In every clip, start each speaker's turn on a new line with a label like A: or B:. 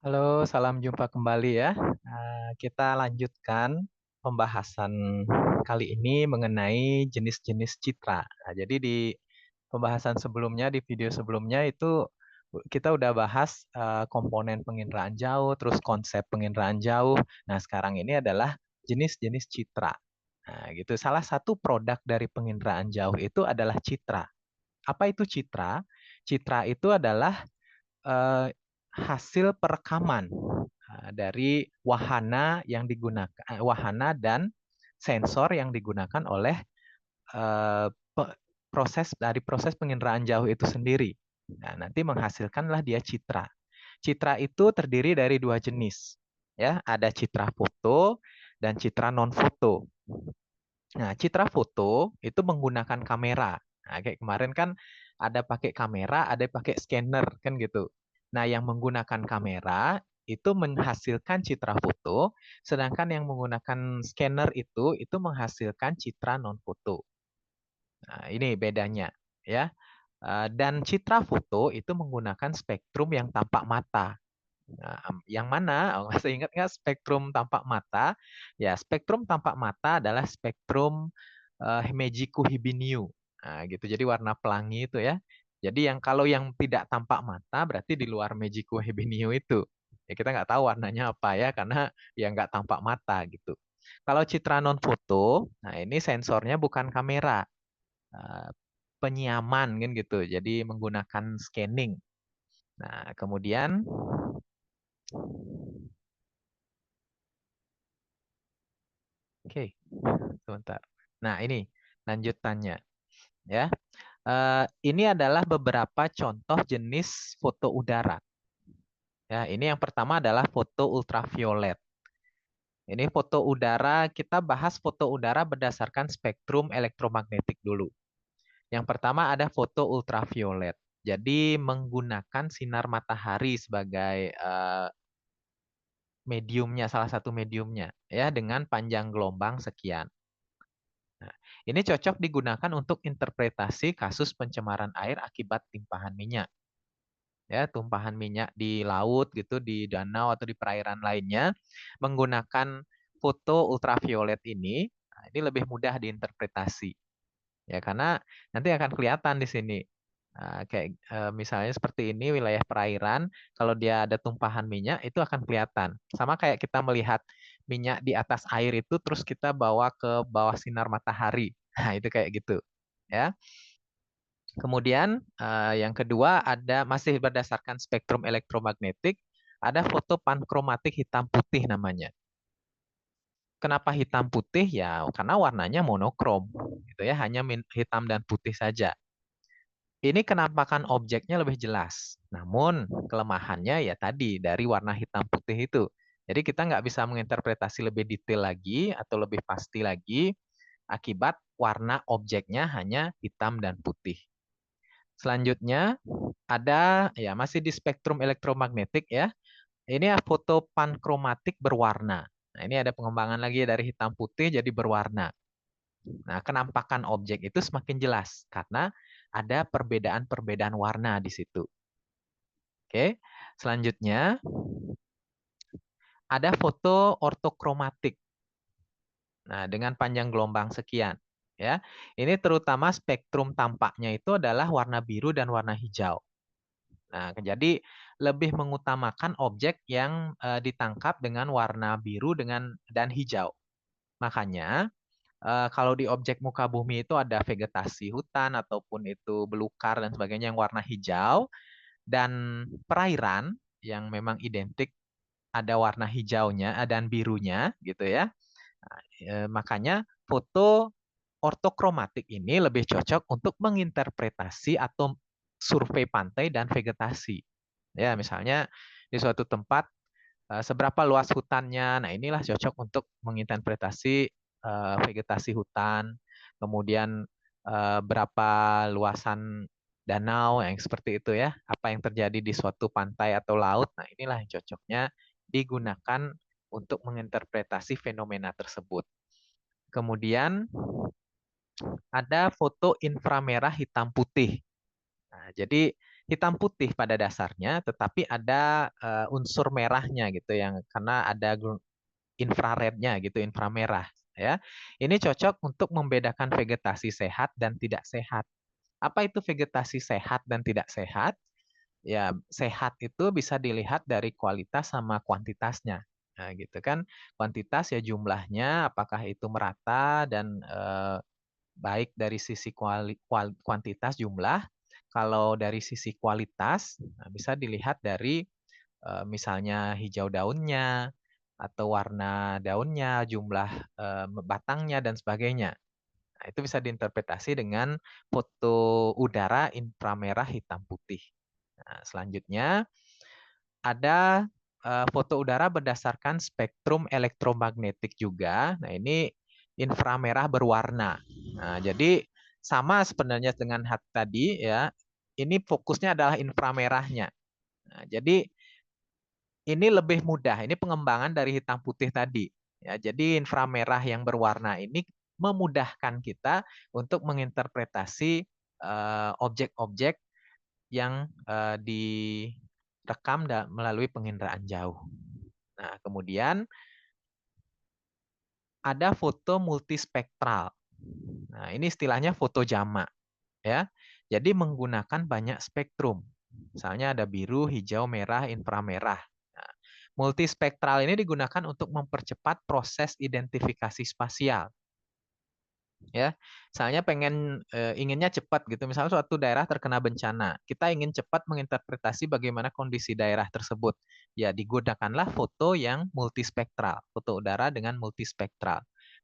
A: Halo, salam jumpa kembali ya. Kita lanjutkan pembahasan kali ini mengenai jenis-jenis citra. Nah, jadi di pembahasan sebelumnya, di video sebelumnya itu kita udah bahas komponen penginderaan jauh, terus konsep penginderaan jauh. Nah, sekarang ini adalah jenis-jenis citra. Nah, gitu. Salah satu produk dari penginderaan jauh itu adalah citra. Apa itu citra? Citra itu adalah eh, hasil perekaman dari wahana yang digunakan, wahana dan sensor yang digunakan oleh eh, proses penginderaan jauh itu sendiri. Nah, nanti menghasilkanlah dia citra. Citra itu terdiri dari dua jenis, ya, ada citra foto dan citra non foto. Nah, citra foto itu menggunakan kamera. Nah, kayak kemarin kan ada pakai kamera, ada pakai scanner kan gitu. Nah, yang menggunakan kamera itu menghasilkan citra foto, sedangkan yang menggunakan scanner itu menghasilkan citra non foto. Nah, ini bedanya ya. Dan citra foto itu menggunakan spektrum yang tampak mata. Nah, yang mana? Oh, masih ingat nggak spektrum tampak mata? Ya, spektrum tampak mata adalah spektrum Himejiko Hibiniu. Nah, gitu. Jadi warna pelangi itu ya. Jadi kalau yang tidak tampak mata berarti di luar Mejiko Hibiniu itu. Ya kita nggak tahu warnanya apa ya karena ya nggak tampak mata gitu. Kalau citra non foto, nah ini sensornya bukan kamera, eh, penyiaman kan gitu. Jadi menggunakan scanning. Nah, kemudian oke, sebentar. Nah, ini lanjutannya ya. Ini adalah beberapa contoh jenis foto udara. Ya, ini yang pertama adalah foto ultraviolet. Ini foto udara, kita bahas foto udara berdasarkan spektrum elektromagnetik dulu. Yang pertama ada foto ultraviolet. Jadi menggunakan sinar matahari sebagai mediumnya, salah satu mediumnya, ya dengan panjang gelombang sekian. Nah, ini cocok digunakan untuk interpretasi kasus pencemaran air akibat timpahan minyak. Ya, tumpahan minyak di laut gitu, di danau atau di perairan lainnya, menggunakan foto ultraviolet ini, nah, ini lebih mudah diinterpretasi. Ya, karena nanti akan kelihatan di sini. Nah, kayak misalnya seperti ini wilayah perairan, kalau dia ada tumpahan minyak itu akan kelihatan. Sama kayak kita melihat minyak di atas air itu terus kita bawa ke bawah sinar matahari. Nah, itu kayak gitu. Ya. Kemudian yang kedua ada masih berdasarkan spektrum elektromagnetik, ada foto pankromatik hitam putih namanya. Kenapa hitam putih? Ya, karena warnanya monokrom, gitu ya, hanya hitam dan putih saja. Ini kenampakan objeknya lebih jelas. Namun kelemahannya ya tadi dari warna hitam putih itu. Jadi kita nggak bisa menginterpretasi lebih detail lagi atau lebih pasti lagi akibat warna objeknya hanya hitam dan putih. Selanjutnya ada ya masih di spektrum elektromagnetik ya. Ini ya foto pankromatik berwarna. Nah, ini ada pengembangan lagi dari hitam putih jadi berwarna. Nah, kenampakan objek itu semakin jelas karena ada perbedaan-perbedaan warna di situ. Oke. Selanjutnya ada foto ortokromatik. Nah, dengan panjang gelombang sekian, ya. Ini terutama spektrum tampaknya itu adalah warna biru dan warna hijau. Nah, jadi lebih mengutamakan objek yang ditangkap dengan warna biru dan hijau. Makanya kalau di objek muka bumi itu ada vegetasi hutan ataupun itu belukar dan sebagainya yang warna hijau dan perairan yang memang identik ada warna hijaunya dan birunya gitu ya. Nah, makanya foto ortokromatik ini lebih cocok untuk menginterpretasi atau survei pantai dan vegetasi. Ya, misalnya di suatu tempat seberapa luas hutannya. Nah, inilah cocok untuk menginterpretasi vegetasi hutan, kemudian berapa luasan danau yang seperti itu ya. Apa yang terjadi di suatu pantai atau laut. Nah, inilah yang cocoknya digunakan untuk menginterpretasi fenomena tersebut. Kemudian ada foto inframerah hitam putih. Nah, jadi hitam putih pada dasarnya, tetapi ada unsur merahnya gitu yang karena ada infrarednya gitu, inframerah ya. Ini cocok untuk membedakan vegetasi sehat dan tidak sehat. Apa itu vegetasi sehat dan tidak sehat? Ya, sehat itu bisa dilihat dari kualitas sama kuantitasnya. Nah, gitu kan. Kuantitas ya jumlahnya apakah itu merata dan baik dari sisi kuantitas jumlah. Kalau dari sisi kualitas, nah, bisa dilihat dari misalnya hijau daunnya atau warna daunnya, jumlah batangnya dan sebagainya. Nah, itu bisa diinterpretasi dengan foto udara inframerah hitam putih. Nah, selanjutnya ada foto udara berdasarkan spektrum elektromagnetik juga. Nah, ini inframerah berwarna. Nah, jadi sama sebenarnya dengan tadi ya. Ini fokusnya adalah inframerahnya. Nah, jadi ini lebih mudah. Ini pengembangan dari hitam putih tadi. Ya, jadi inframerah yang berwarna ini memudahkan kita untuk menginterpretasi objek-objek yang direkam melalui penginderaan jauh. Nah, kemudian ada foto multispektral. Nah, ini istilahnya foto jamak, ya. Jadi menggunakan banyak spektrum. Misalnya ada biru, hijau, merah, inframerah. Nah, multispektral ini digunakan untuk mempercepat proses identifikasi spasial. Ya, misalnya inginnya cepat gitu. Misalnya suatu daerah terkena bencana, kita ingin cepat menginterpretasi bagaimana kondisi daerah tersebut. Ya, digunakanlah foto yang multispektral, foto udara dengan multispektral.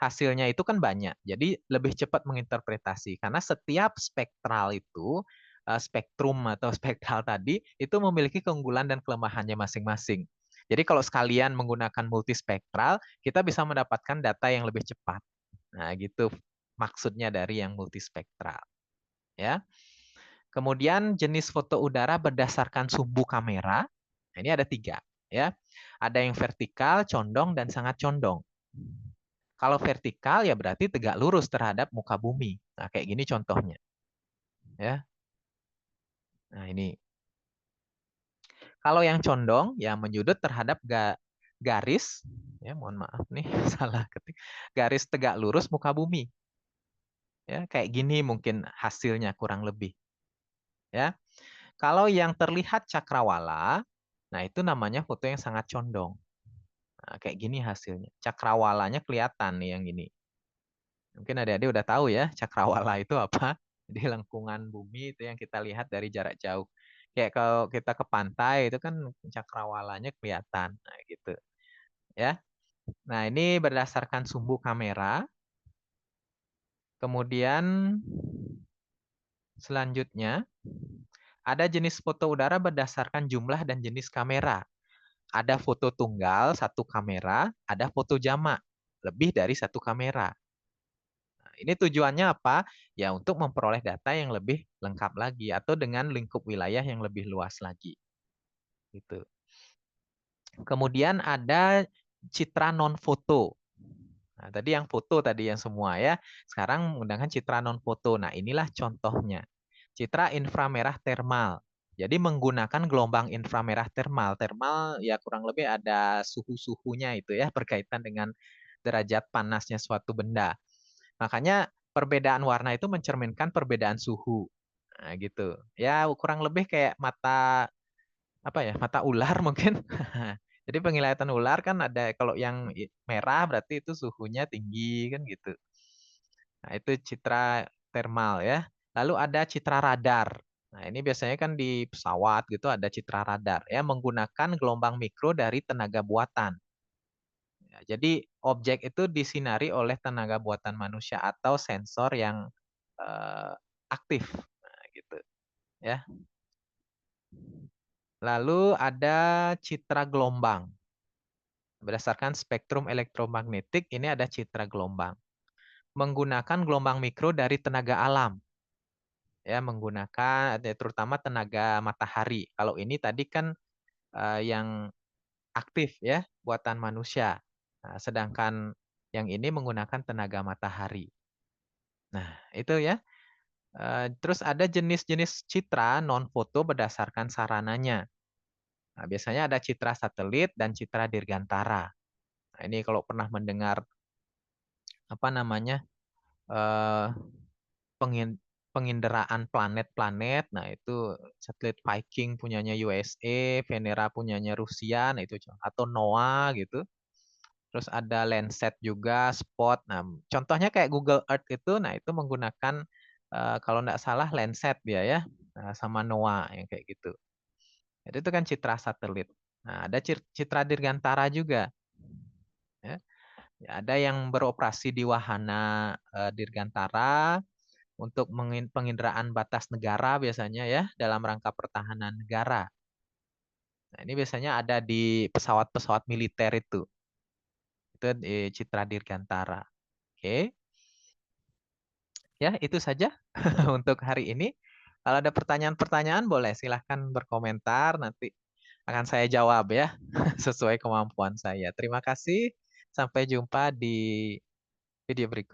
A: Hasilnya itu kan banyak, jadi lebih cepat menginterpretasi karena setiap spektral itu spektrum atau spektral tadi itu memiliki keunggulan dan kelemahannya masing-masing. Jadi kalau sekalian menggunakan multispektral, kita bisa mendapatkan data yang lebih cepat. Nah, gitu maksudnya dari yang multispektral. Ya. Kemudian jenis foto udara berdasarkan sumbu kamera. Nah, ini ada 3. Ya. Ada yang vertikal, condong, dan sangat condong. Kalau vertikal ya berarti tegak lurus terhadap muka bumi. Nah, kayak gini contohnya. Ya. Nah, ini. Kalau yang condong ya menyudut terhadap garis, ya mohon maaf nih salah ketik, garis tegak lurus muka bumi. Ya, kayak gini mungkin hasilnya kurang lebih. Ya. Kalau yang terlihat cakrawala, nah itu namanya foto yang sangat condong. Nah, kayak gini hasilnya. Cakrawalanya kelihatan nih yang ini. Mungkin adik-adik udah tahu ya, cakrawala itu apa. Jadi lengkungan bumi itu yang kita lihat dari jarak jauh. Kayak kalau kita ke pantai itu kan cakrawalanya kelihatan. Nah, gitu. Ya. Nah, ini berdasarkan sumbu kamera. Kemudian selanjutnya ada jenis foto udara berdasarkan jumlah dan jenis kamera. Ada foto tunggal, satu kamera, ada foto jamak, lebih dari satu kamera. Nah, ini tujuannya apa? Ya untuk memperoleh data yang lebih lengkap lagi atau dengan lingkup wilayah yang lebih luas lagi. Gitu. Kemudian ada citra non foto. Nah, tadi yang foto tadi yang semua ya. Sekarang menggunakan citra non foto. Nah, inilah contohnya. Citra inframerah termal. Jadi menggunakan gelombang inframerah termal. Termal ya kurang lebih ada suhu-suhunya itu ya berkaitan dengan derajat panasnya suatu benda. Makanya perbedaan warna itu mencerminkan perbedaan suhu. Nah, gitu. Ya kurang lebih kayak mata apa ya? Mata ular mungkin. Jadi penglihatan ular kan ada kalau yang merah berarti itu suhunya tinggi kan gitu. Nah, itu citra termal ya. Lalu ada citra radar. Nah, ini biasanya kan di pesawat gitu ada citra radar ya menggunakan gelombang mikro dari tenaga buatan. Ya, jadi objek itu disinari oleh tenaga buatan manusia atau sensor yang eh, aktif. Nah, gitu ya. Lalu ada citra gelombang. Berdasarkan spektrum elektromagnetik, ini ada citra gelombang. Menggunakan gelombang mikro dari tenaga alam. Ya, menggunakan terutama tenaga matahari. Kalau ini tadi kan yang aktif ya, buatan manusia. Nah, sedangkan yang ini menggunakan tenaga matahari. Nah, itu ya. Terus ada jenis-jenis citra non-foto berdasarkan sarananya. Nah, biasanya ada citra satelit dan citra dirgantara. Nah, ini kalau pernah mendengar apa namanya eh, pengin- penginderaan planet-planet, nah itu satelit Viking punyanya USA, Venera punyanya Rusia, nah itu atau NOAA gitu. Terus ada Landsat juga, Spot. Nah, contohnya kayak Google Earth itu, nah itu menggunakan kalau nggak salah Landsat dia ya, nah, sama NOAA yang kayak gitu. Jadi itu kan citra satelit. Nah, ada citra dirgantara juga. Ya. Ya, ada yang beroperasi di wahana dirgantara untuk penginderaan batas negara biasanya ya dalam rangka pertahanan negara. Nah, ini biasanya ada di pesawat-pesawat militer itu. Itu di citra dirgantara. Oke. Ya, itu saja untuk hari ini. Kalau ada pertanyaan-pertanyaan boleh silahkan berkomentar nanti akan saya jawab ya sesuai kemampuan saya. Terima kasih. Sampai jumpa di video berikutnya.